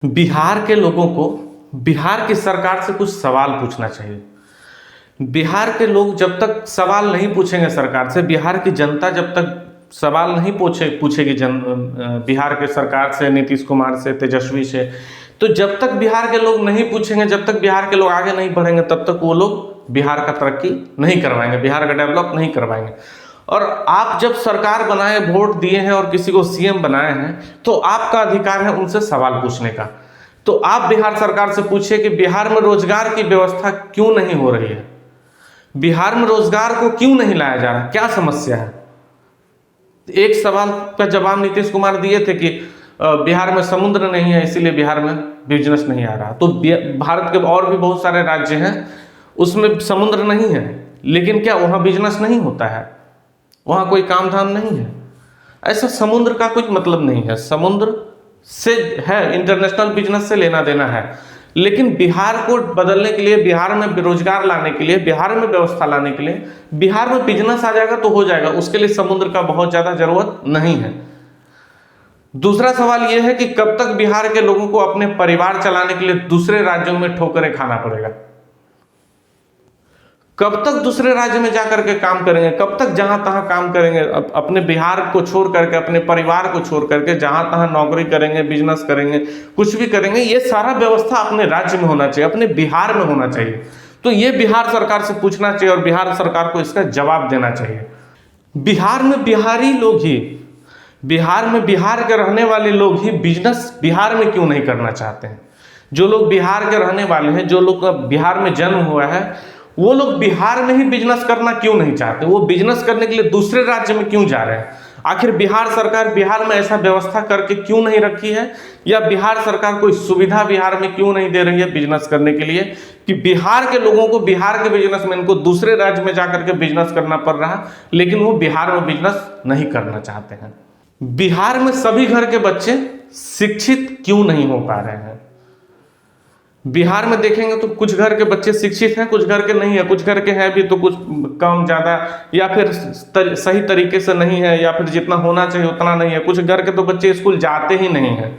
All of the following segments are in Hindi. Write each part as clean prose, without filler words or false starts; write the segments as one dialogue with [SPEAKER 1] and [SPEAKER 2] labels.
[SPEAKER 1] बिहार के लोगों को बिहार की सरकार से कुछ सवाल पूछना चाहिए। बिहार के लोग जब तक सवाल नहीं पूछेंगे सरकार से, बिहार की जनता जब तक सवाल नहीं पूछेगी बिहार के सरकार से, नीतीश कुमार से, तेजस्वी से, तो जब तक बिहार के लोग नहीं पूछेंगे, जब तक बिहार के लोग आगे नहीं बढ़ेंगे, तब तक वो लोग बिहार का तरक्की नहीं करवाएंगे, बिहार का डेवलप नहीं करवाएंगे। और आप जब सरकार बनाए, वोट दिए हैं और किसी को सीएम बनाए हैं, तो आपका अधिकार है उनसे सवाल पूछने का। तो आप बिहार सरकार से पूछिए कि बिहार में रोजगार की व्यवस्था क्यों नहीं हो रही है, बिहार में रोजगार को क्यों नहीं लाया जा रहा, क्या समस्या है। एक सवाल का जवाब नीतीश कुमार दिए थे कि बिहार में समुद्र नहीं है, इसीलिए बिहार में बिजनेस नहीं आ रहा। तो भारत के और भी बहुत सारे राज्य हैं, उसमें समुद्र नहीं है, लेकिन क्या वहाँ बिजनेस नहीं होता है, वहाँ कोई काम धाम नहीं है। ऐसा समुद्र का कुछ मतलब नहीं है, समुद्र से है, इंटरनेशनल बिजनेस से लेना देना है, लेकिन बिहार को बदलने के लिए, बिहार में बेरोजगार लाने के लिए, बिहार में व्यवस्था लाने के लिए, बिहार में बिजनेस आ जाएगा तो हो जाएगा, उसके लिए समुद्र का बहुत ज्यादा जरूरत नहीं है। दूसरा सवाल यह है कि कब तक बिहार के लोगों को अपने परिवार चलाने के लिए दूसरे राज्यों में ठोकरें खाना पड़ेगा, कब तक दूसरे राज्य में जाकर के काम करेंगे, कब तक जहां तहां काम करेंगे, अपने बिहार को छोड़ करके, अपने परिवार को छोड़ करके जहां तहां नौकरी करेंगे, बिजनेस करेंगे, कुछ भी करेंगे। ये सारा व्यवस्था अपने राज्य में होना चाहिए, अपने बिहार में होना चाहिए। तो ये बिहार सरकार से पूछना चाहिए और बिहार सरकार को इसका जवाब देना चाहिए। बिहार में बिहारी लोग ही, बिहार में बिहार के रहने वाले लोग ही बिजनेस बिहार में क्यों नहीं करना चाहते हैं। जो लोग बिहार के रहने वाले हैं, जो लोग का बिहार में जन्म हुआ है, वो लोग बिहार में ही बिजनेस करना क्यों नहीं चाहते, वो बिजनेस करने के लिए दूसरे राज्य में क्यों जा रहे हैं। आखिर बिहार सरकार बिहार में ऐसा व्यवस्था करके क्यों नहीं रखी है, या बिहार सरकार कोई सुविधा बिहार में क्यों नहीं दे रही है बिजनेस करने के लिए, कि बिहार के लोगों को, बिहार के बिजनेसमैन को दूसरे राज्य में जाकर के बिजनेस करना पड़ रहा, लेकिन वो बिहार में बिजनेस नहीं करना चाहते हैं। बिहार में सभी घर के बच्चे शिक्षित क्यों नहीं हो पा रहे हैं। बिहार में देखेंगे तो कुछ घर के बच्चे शिक्षित हैं, कुछ घर के नहीं है, कुछ घर के हैं भी तो कुछ कम ज़्यादा, या फिर सही तरीके से नहीं है, या फिर जितना होना चाहिए उतना नहीं है। कुछ घर के तो बच्चे स्कूल जाते ही नहीं हैं।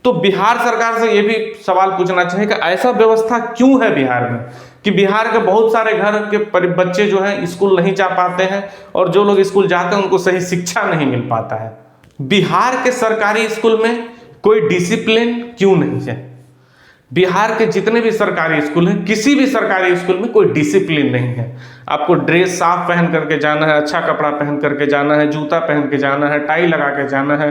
[SPEAKER 1] तो बिहार सरकार से ये भी सवाल पूछना चाहिए कि ऐसा व्यवस्था क्यों है बिहार में, कि बिहार के बहुत सारे घर के बच्चे जो हैं स्कूल नहीं जा पाते हैं, और जो लोग स्कूल जाते हैं उनको सही शिक्षा नहीं मिल पाता है। बिहार के सरकारी स्कूल में कोई डिसिप्लिन क्यों नहीं है। बिहार के जितने भी सरकारी स्कूल हैं, किसी भी सरकारी स्कूल में कोई डिसिप्लिन नहीं है। आपको ड्रेस साफ पहन करके जाना है, अच्छा कपड़ा पहन करके जाना है, जूता पहन के जाना है, टाई लगा के जाना है,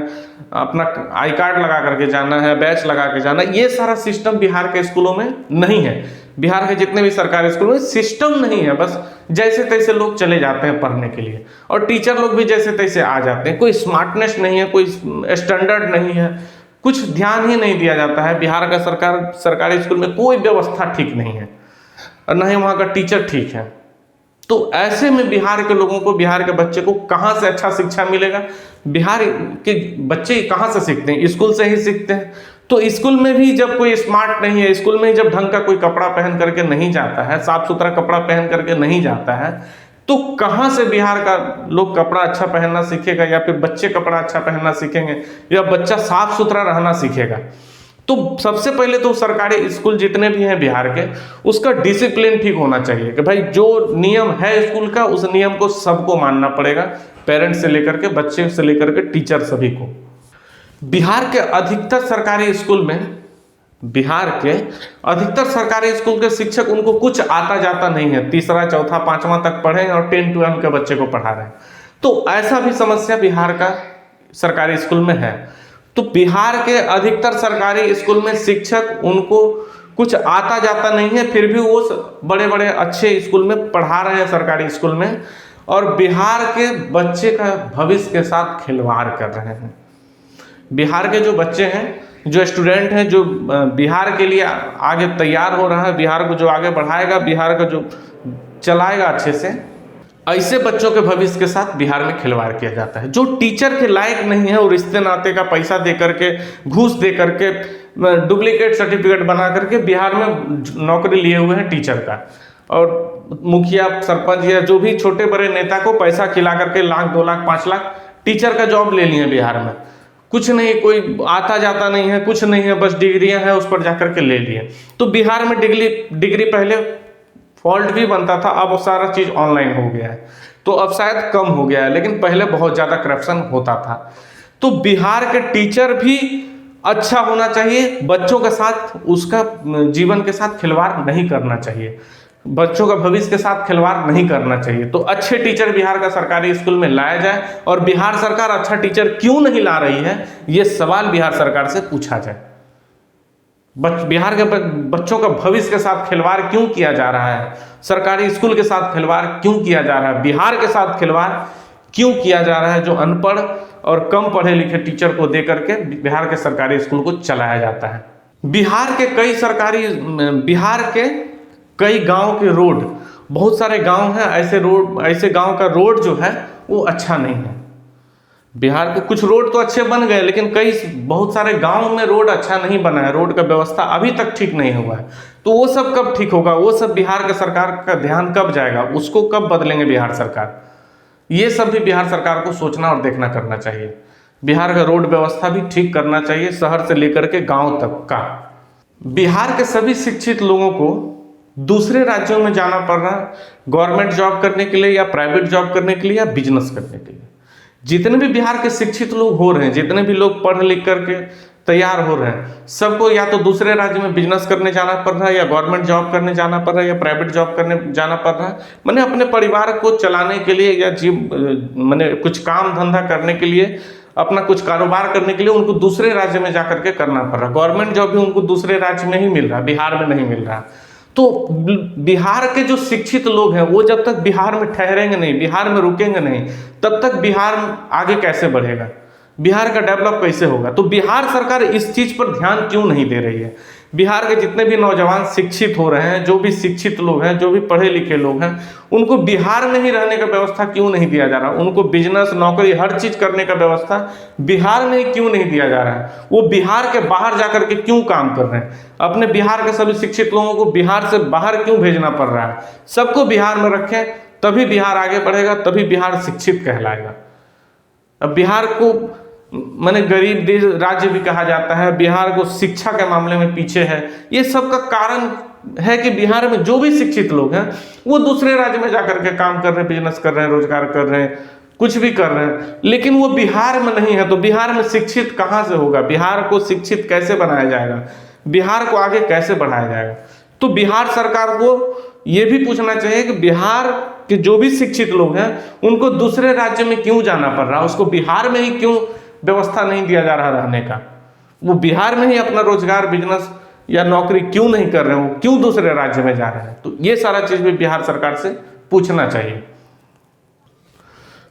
[SPEAKER 1] अपना आई कार्ड लगा करके जाना है, बैच लगा के जाना है। ये सारा सिस्टम बिहार के स्कूलों में नहीं है। बिहार के जितने भी सरकारी स्कूलों में सिस्टम नहीं है, बस जैसे तैसे लोग चले जाते हैं पढ़ने के लिए, और टीचर लोग भी जैसे तैसे आ जाते हैं। कोई स्मार्टनेस नहीं है, कोई स्टैंडर्ड नहीं है, कुछ ध्यान ही नहीं दिया जाता है। बिहार का सरकारी स्कूल में कोई व्यवस्था ठीक नहीं है, और ना ही वहाँ का टीचर ठीक है। तो ऐसे में बिहार के लोगों को, बिहार के बच्चे को कहाँ से अच्छा शिक्षा मिलेगा। बिहार के बच्चे कहाँ से सीखते हैं, स्कूल से ही सीखते हैं। तो स्कूल में भी जब कोई स्मार्ट नहीं है, स्कूल में जब ढंग का कोई कपड़ा पहन करके नहीं जाता है, साफ सुथरा कपड़ा पहन करके नहीं जाता है, तो कहाँ से बिहार का लोग कपड़ा अच्छा पहनना सीखेगा, या फिर बच्चे कपड़ा अच्छा पहनना सीखेंगे, या बच्चा साफ सुथरा रहना सीखेगा। तो सबसे पहले तो सरकारी स्कूल जितने भी हैं बिहार के, उसका डिसिप्लिन ठीक होना चाहिए कि भाई जो नियम है स्कूल का, उस नियम को सबको मानना पड़ेगा, पेरेंट्स से लेकर के, बच्चे से लेकर के, टीचर सभी को। बिहार के अधिकतर सरकारी स्कूल में, बिहार के अधिकतर सरकारी स्कूल के शिक्षक, उनको कुछ आता जाता नहीं है, तीसरा चौथा पांचवा तक पढ़े और 10-12 के बच्चे को पढ़ा रहे हैं। तो ऐसा भी समस्या बिहार का सरकारी स्कूल में है। तो बिहार के अधिकतर सरकारी स्कूल में शिक्षक, उनको कुछ आता जाता नहीं है, फिर भी वो बड़े बड़े अच्छे स्कूल में पढ़ा रहे हैं, सरकारी स्कूल में, और बिहार के बच्चे का भविष्य के साथ खिलवाड़ कर रहे हैं। बिहार के जो बच्चे हैं, जो स्टूडेंट हैं, जो बिहार के लिए आगे तैयार हो रहा है, बिहार को जो आगे बढ़ाएगा, बिहार को जो चलाएगा अच्छे से, ऐसे बच्चों के भविष्य के साथ बिहार में खिलवाड़ किया जाता है। जो टीचर के लायक नहीं है, और रिश्ते नाते का पैसा दे करके, घूस दे करके, डुप्लीकेट सर्टिफिकेट बना करके बिहार में नौकरी लिए हुए हैं टीचर का, और मुखिया, सरपंच या जो भी छोटे बड़े नेता को पैसा खिला करके 1 लाख 2 लाख 5 लाख टीचर का जॉब ले लिए बिहार में। कुछ नहीं, कोई आता जाता नहीं है, कुछ नहीं है, बस डिग्रियां हैं, उस पर जाकर के ले लिए। तो बिहार में डिग्री पहले फॉल्ट भी बनता था, अब सारा चीज़ ऑनलाइन हो गया है, तो अब शायद कम हो गया है, लेकिन पहले बहुत ज़्यादा करप्शन होता था। तो बिहार के टीचर भी अच्छा होना चाहिए, बच्चों के साथ, उसका जीवन के साथ खिलवाड़ नहीं करना चाहिए, बच्चों का भविष्य के साथ खिलवाड़ नहीं करना चाहिए। तो अच्छे टीचर बिहार का सरकारी स्कूल में लाया जाए, और बिहार सरकार अच्छा टीचर क्यों नहीं ला रही है, ये सवाल बिहार सरकार से पूछा जाए। बिहार के बच्चों का भविष्य के साथ खिलवाड़ क्यों किया जा रहा है, सरकारी स्कूल के साथ खिलवाड़ क्यों किया जा रहा है, बिहार के साथ खिलवाड़ क्यों किया जा रहा है, जो अनपढ़ और कम पढ़े लिखे टीचर को देकर के बिहार के सरकारी स्कूल को चलाया जाता है। बिहार के कई गांव के रोड, बहुत सारे गांव हैं ऐसे गांव का रोड जो है वो अच्छा नहीं है। बिहार के कुछ रोड तो अच्छे बन गए, लेकिन बहुत सारे गांव में रोड अच्छा नहीं बना है, रोड का व्यवस्था अभी तक ठीक नहीं हुआ है। तो वो सब कब ठीक होगा, वो सब बिहार के सरकार का ध्यान कब जाएगा, उसको कब बदलेंगे बिहार सरकार, ये सब भी बिहार सरकार को सोचना और देखना करना चाहिए। बिहार का रोड व्यवस्था भी ठीक करना चाहिए, शहर से लेकर के गांव तक का। बिहार के सभी शिक्षित लोगों को दूसरे राज्यों में जाना पड़ रहा है, गवर्नमेंट जॉब करने के लिए या प्राइवेट जॉब करने के लिए या बिजनेस करने के लिए। जितने भी बिहार के शिक्षित लोग हो रहे हैं, जितने भी लोग पढ़ लिख करके तैयार हो रहे हैं, सबको या तो दूसरे राज्य में बिजनेस करने जाना पड़ रहा है, या गवर्नमेंट जॉब करने जाना पड़ रहा है, या प्राइवेट जॉब करने जाना पड़ रहा है। मैंने अपने परिवार को चलाने के लिए या मैंने कुछ काम धंधा करने के लिए, अपना कुछ कारोबार करने के लिए उनको दूसरे राज्य में जाकर के करना पड़ रहा है। गवर्नमेंट जॉब भी उनको दूसरे राज्य में ही मिल रहा है, बिहार में नहीं मिल रहा। तो बिहार के जो शिक्षित लोग हैं वो जब तक बिहार में ठहरेंगे नहीं, बिहार में रुकेंगे नहीं, तब तक बिहार आगे कैसे बढ़ेगा, बिहार का डेवलप कैसे होगा। तो बिहार सरकार इस चीज पर ध्यान क्यों नहीं दे रही है। बिहार के जितने भी नौजवान शिक्षित हो रहे हैं, जो भी शिक्षित लोग हैं, जो भी पढ़े लिखे लोग हैं, उनको बिहार में ही रहने का व्यवस्था क्यों नहीं दिया जा रहा, उनको बिजनेस नौकरी हर चीज करने का व्यवस्था बिहार में ही क्यों नहीं दिया जा रहा है। वो बिहार के बाहर जाकर के क्यों काम कर रहे हैं, अपने बिहार के सभी शिक्षित लोगों को बिहार से बाहर क्यों भेजना पड़ रहा है। सबको बिहार में रखें, तभी बिहार आगे बढ़ेगा, तभी बिहार शिक्षित कहलाएगा। अब बिहार को मैंने गरीब देश राज्य भी कहा जाता है, बिहार को शिक्षा के मामले में पीछे है। ये सब का कारण है कि बिहार में जो भी शिक्षित लोग हैं वो दूसरे राज्य में जाकर के काम कर रहे हैं, बिजनेस कर रहे हैं, रोजगार कर रहे हैं, कुछ भी कर रहे हैं, लेकिन वो बिहार में नहीं है। तो बिहार में शिक्षित कहाँ से होगा, बिहार को शिक्षित कैसे बनाया जाएगा, बिहार को आगे कैसे बढ़ाया जाएगा। तो बिहार सरकार को ये भी पूछना चाहिए कि बिहार के जो भी शिक्षित लोग हैं उनको दूसरे राज्य में क्यों जाना पड़ रहा है, उसको बिहार में ही क्यों व्यवस्था नहीं दिया जा रहा रहने का, वो बिहार में ही अपना रोजगार बिजनेस या नौकरी क्यों नहीं कर रहे हो, क्यों दूसरे राज्य में जा रहे हैं। तो ये सारा चीज भी बिहार सरकार से पूछना चाहिए।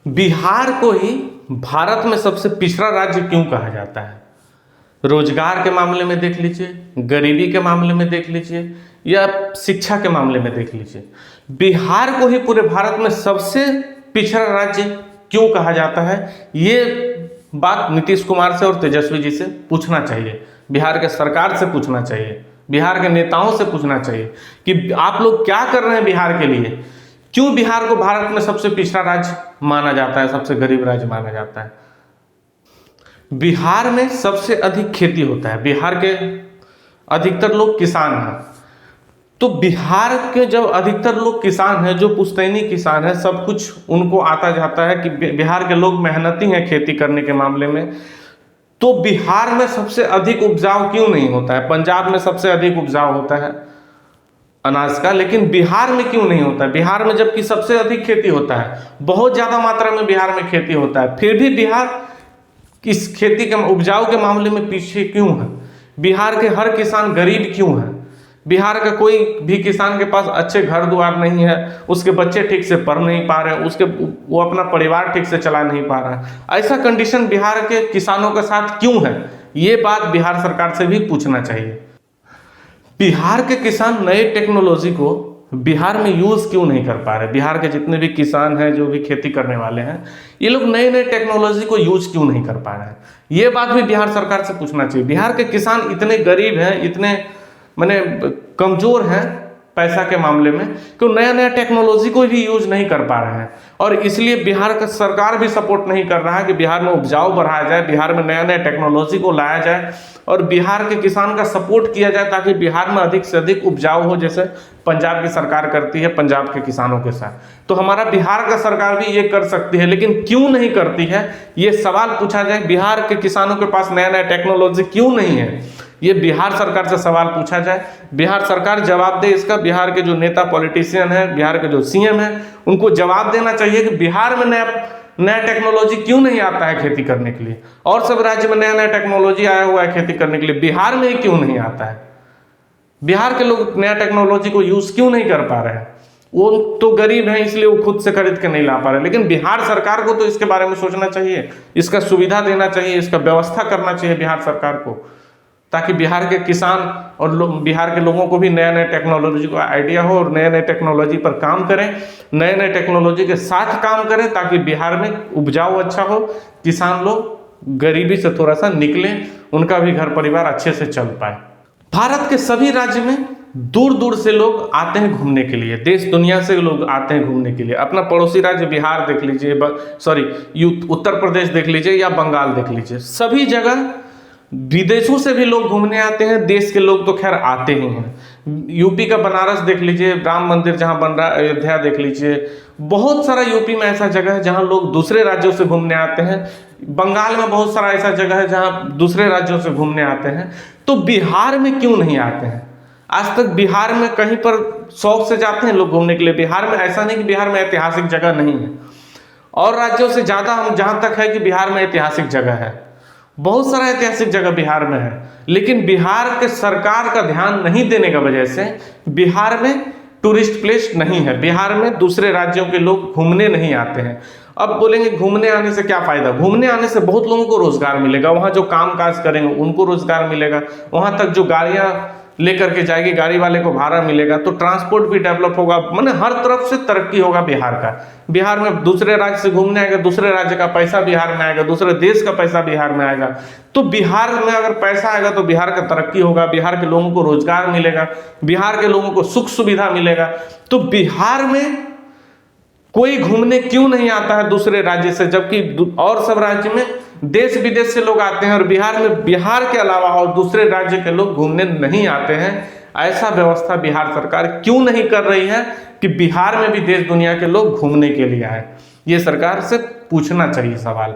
[SPEAKER 1] बिहार को ही भारत में सबसे पिछड़ा राज्य क्यों कहा जाता है, रोजगार के मामले में देख लीजिए, गरीबी के मामले में देख लीजिए, या शिक्षा के मामले में देख लीजिए, बिहार को ही पूरे भारत में सबसे पिछड़ा राज्य क्यों कहा जाता है। ये बात नीतीश कुमार से और तेजस्वी जी से पूछना चाहिए, बिहार के सरकार से पूछना चाहिए, बिहार के नेताओं से पूछना चाहिए कि आप लोग क्या कर रहे हैं बिहार के लिए, क्यों बिहार को भारत में सबसे पिछड़ा राज्य माना जाता है, सबसे गरीब राज्य माना जाता है। बिहार में सबसे अधिक खेती होता है, बिहार के अधिकतर लोग किसान हैं। तो बिहार के जब अधिकतर लोग किसान हैं, जो पुश्तैनी किसान हैं, सब कुछ उनको आता जाता है कि बिहार के लोग मेहनती हैं खेती करने के मामले में, तो बिहार में सबसे अधिक उपजाऊ क्यों नहीं होता है। पंजाब में सबसे अधिक उपजाऊ होता है अनाज का, लेकिन बिहार में क्यों नहीं होता है। बिहार में जबकि सबसे अधिक खेती होता है, बहुत ज़्यादा मात्रा में बिहार में खेती होता है, फिर भी बिहार इस खेती के उपजाऊ के मामले में पीछे क्यों है। बिहार के हर किसान गरीब क्यों है, बिहार का कोई भी किसान के पास अच्छे घर द्वार नहीं है, उसके बच्चे ठीक से पढ़ नहीं पा रहे, वो अपना परिवार ठीक से चला नहीं पा रहा है। ऐसा कंडीशन बिहार के किसानों के साथ क्यों है, ये बात बिहार सरकार से भी पूछना चाहिए। बिहार के किसान नए टेक्नोलॉजी को बिहार में यूज क्यों नहीं कर पा रहे। बिहार के जितने भी किसान हैं, जो भी खेती करने वाले हैं, ये लोग नए नए टेक्नोलॉजी को यूज क्यों नहीं कर पा रहे हैं, ये बात भी बिहार सरकार से पूछना चाहिए। बिहार के किसान इतने गरीब हैं, इतने कमजोर हैं पैसा के मामले में, क्यों नया नया टेक्नोलॉजी को भी यूज नहीं कर पा रहे हैं। और इसलिए बिहार का सरकार भी सपोर्ट नहीं कर रहा है कि बिहार में उपजाऊ बढ़ाया जाए, बिहार में नया नया टेक्नोलॉजी को लाया जाए और बिहार के किसान का सपोर्ट किया जाए ताकि बिहार में अधिक से अधिक उपजाऊ हो, जैसे पंजाब की सरकार करती है पंजाब के किसानों के साथ। तो हमारा बिहार का सरकार भी ये कर सकती है, लेकिन क्यों नहीं करती है, ये सवाल पूछा जाए। बिहार के किसानों के पास नया नया टेक्नोलॉजी क्यों नहीं है, ये बिहार सरकार से सवाल पूछा जाए। बिहार सरकार जवाब दे इसका। बिहार के जो नेता पॉलिटिशियन है, बिहार के जो सीएम है, उनको जवाब देना चाहिए कि बिहार में नया टेक्नोलॉजी क्यों नहीं आता है खेती करने के लिए। और सब राज्य में नया नया टेक्नोलॉजी आया हुआ है खेती करने के लिए, बिहार में ही क्यों नहीं आता है। बिहार के लोग नया टेक्नोलॉजी को यूज क्यों नहीं कर पा रहे हैं। वो तो गरीब हैं इसलिए वो खुद से खरीद के नहीं ला पा रहे, लेकिन बिहार सरकार को तो इसके बारे में सोचना चाहिए, इसका सुविधा देना चाहिए, इसका व्यवस्था करना चाहिए बिहार सरकार को, ताकि बिहार के किसान और बिहार के लोगों को भी नया नया टेक्नोलॉजी का आइडिया हो और नए नए टेक्नोलॉजी पर काम करें, नए नए टेक्नोलॉजी के साथ काम करें ताकि बिहार में उपजाऊ अच्छा हो, किसान लोग गरीबी से थोड़ा सा निकलें, उनका भी घर परिवार अच्छे से चल पाए। भारत के सभी राज्य में दूर दूर से लोग आते हैं घूमने के लिए, देश दुनिया से लोग आते हैं घूमने के लिए। अपना पड़ोसी राज्य बिहार देख लीजिए, उत्तर प्रदेश देख लीजिए या बंगाल देख लीजिए, सभी जगह विदेशों से भी लोग घूमने आते हैं, देश के लोग तो खैर आते ही हैं। यूपी का बनारस देख लीजिए, राम मंदिर जहां बन रहा है, अयोध्या देख लीजिए, बहुत सारा यूपी में ऐसा जगह है जहां लोग दूसरे राज्यों से घूमने आते हैं। बंगाल में बहुत सारा ऐसा जगह है जहां दूसरे राज्यों से घूमने आते हैं। तो बिहार में क्यों नहीं आते हैं? आज तक बिहार में कहीं पर शौक से जाते हैं लोग घूमने के लिए। बिहार में ऐसा नहीं कि बिहार में ऐतिहासिक जगह नहीं है, और राज्यों से ज्यादा हम जहां तक है कि बिहार में ऐतिहासिक जगह है, बहुत सारा ऐतिहासिक जगह बिहार में है। लेकिन बिहार के सरकार का ध्यान नहीं देने की वजह से बिहार में टूरिस्ट प्लेस नहीं है, बिहार में दूसरे राज्यों के लोग घूमने नहीं आते हैं। अब बोलेंगे घूमने आने से क्या फायदा? घूमने आने से बहुत लोगों को रोजगार मिलेगा, वहाँ जो काम काज करेंगे उनको रोजगार मिलेगा, वहाँ तक जो गाड़ियाँ लेकर के जाएगी गाड़ी वाले को भाड़ा मिलेगा, तो ट्रांसपोर्ट भी डेवलप होगा, माने हर तरफ से तरक्की होगा बिहार का। बिहार में दूसरे राज्य से घूमने आएगा, दूसरे राज्य का पैसा बिहार में आएगा, दूसरे देश का पैसा बिहार में आएगा। तो बिहार में अगर पैसा आएगा तो बिहार का तरक्की होगा, बिहार के लोगों को रोजगार मिलेगा, बिहार के लोगों को सुख सुविधा मिलेगा। तो बिहार में कोई घूमने क्यों नहीं आता है दूसरे राज्य से, जबकि और सब राज्य में देश विदेश से लोग आते हैं, और बिहार में बिहार के अलावा और दूसरे राज्य के लोग घूमने नहीं आते हैं। ऐसा व्यवस्था बिहार सरकार क्यों नहीं कर रही है कि बिहार में भी देश दुनिया के लोग घूमने के लिए आए? ये सरकार से पूछना चाहिए सवाल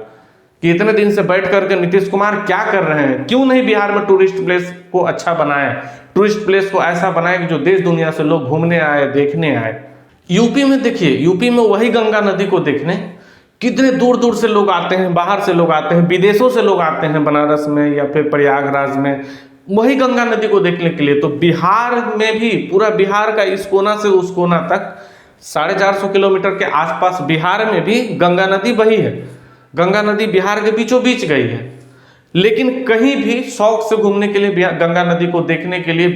[SPEAKER 1] कि इतने दिन से बैठ करके नीतीश कुमार क्या कर रहे हैं, क्यों नहीं बिहार में टूरिस्ट प्लेस को अच्छा बनाए, टूरिस्ट प्लेस को ऐसा बनाए कि जो देश दुनिया से लोग घूमने आए, देखने आए। यूपी में देखिए, यूपी में वही गंगा नदी को देखने कितने दूर दूर से लोग आते हैं, बाहर से लोग आते हैं, विदेशों से लोग आते हैं, बनारस में या फिर प्रयागराज में वही गंगा नदी को देखने के लिए। तो बिहार में भी, पूरा बिहार का इस कोना से उस कोना तक 450 किलोमीटर के आसपास बिहार में भी गंगा नदी बही है, गंगा नदी बिहार के बीचों बीच गई है। लेकिन कहीं भी शौक से घूमने के लिए, गंगा नदी को देखने के लिए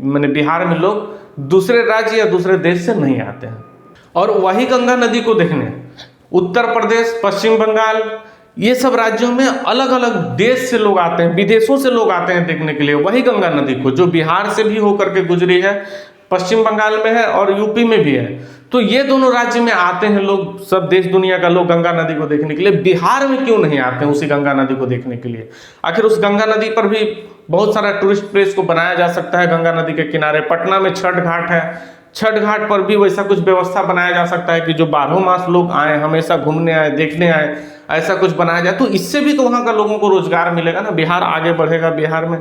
[SPEAKER 1] मैंने बिहार में लोग दूसरे राज्य या दूसरे देश से नहीं आते हैं। और वही गंगा नदी को देखने उत्तर प्रदेश, पश्चिम बंगाल, ये सब राज्यों में अलग अलग देश से लोग आते हैं, विदेशों से लोग आते हैं देखने के लिए वही गंगा नदी को, जो बिहार से भी होकर के गुजरी है, पश्चिम बंगाल में है और यूपी में भी है। तो ये दोनों राज्य में आते हैं लोग, सब देश दुनिया का लोग गंगा नदी को देखने के लिए। बिहार में क्यों नहीं आते हैं उसी गंगा नदी को देखने के लिए? आखिर उस गंगा नदी पर भी बहुत सारा टूरिस्ट प्लेस को बनाया जा सकता है। गंगा नदी के किनारे पटना में छठ घाट है, छठ घाट पर भी वैसा कुछ व्यवस्था बनाया जा सकता है कि जो 12 मास लोग आए, हमेशा घूमने आए, देखने आए, ऐसा कुछ बनाया जाए। तो इससे भी तो वहाँ का लोगों को रोजगार मिलेगा ना, बिहार आगे बढ़ेगा, बिहार में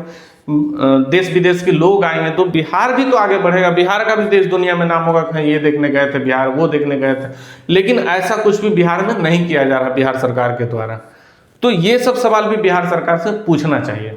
[SPEAKER 1] देश विदेश के लोग आएंगे तो बिहार भी तो आगे बढ़ेगा, बिहार का भी देश दुनिया में नाम होगा कि ये देखने गए थे बिहार, वो देखने गए थे। लेकिन ऐसा कुछ भी बिहार में नहीं किया जा रहा बिहार सरकार के द्वारा। तो ये सब सवाल भी बिहार सरकार से पूछना चाहिए।